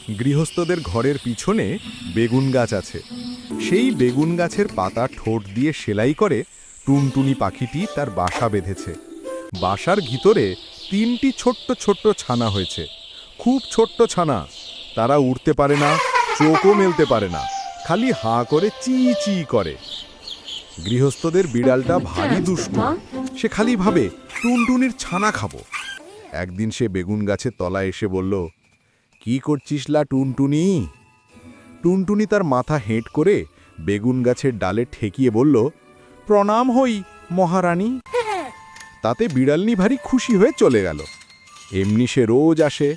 গৃহস্থদের ঘরের পিছনে বেগুন গাছ আছে। সেই বেগুন গাছের পাতা ঠোঁট দিয়ে সেলাই করে টুনটুনি পাখিটি তার বাসা বেঁধেছে। বাসার ভিতরে 3টি ছোট্ট ছোট্ট ছানা হয়েছে, খুব ছোট্ট ছানা। তারা উড়তে পারে না, চোখও মেলতে পারে না, খালি হাঁ করে চি চি করে। গৃহস্থদের বিড়ালটা ভারী দুষ্টু, সে খালি ভাবে টুনটুনির ছানা খাবো। একদিন সে বেগুন গাছের তলায় এসে বলল, কি করছিস লা টুনটুনি? টুনটুনি তার মাথা হেঁট করে বেগুন গাছের ডালে ঠেকিয়ে বলল, প্রণাম হই মহারানী। তাতে বিড়ালনি ভারী খুশি হয়ে চলে গেল। এমনি সে রোজ আসে,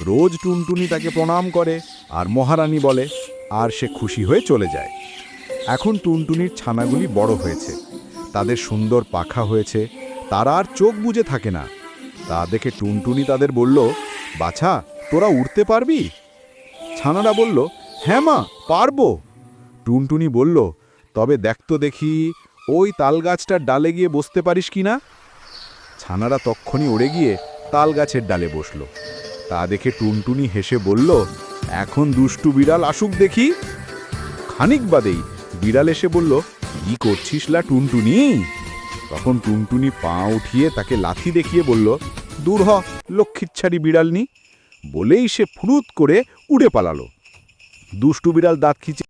রোজ টুনটুনি তাকে প্রণাম করে আর মহারানী বলে, আর সে খুশি হয়ে চলে যায়। এখন টুনটুনির ছানাগুলি বড় হয়েছে, তাদের সুন্দর পাখা হয়েছে, তারা আর চোখ বুজে থাকে না। তা দেখে টুনটুনি তাদের বলল, বাছা, তোরা উড়তে পারবি? ছানারা বলল, হ্যাঁ মা, পারবো। টুনটুনি বলল, তবে দেখতো দেখি ওই তাল গাছটার ডালে গিয়ে বসতে পারিস কি না। ছানারা তক্ষণি উড়ে গিয়ে তাল গাছের ডালে বসল। তা দেখে টুনটুনি হেসে বলল, এখন দুষ্টু বিড়াল আসুক দেখি। খানিক বাদেই বিড়াল এসে বলল, কি করছিস লা টুনটুনি? তখন টুনটুনি পা উঠিয়ে তাকে লাথি দেখিয়ে বলল, দূর হ লক্ষ্মীচ্ছাড়ি বিড়ালনি। বলেই সে ফুরুত করে উড়ে পালালো। দুষ্টু বিড়াল দাঁত খিচে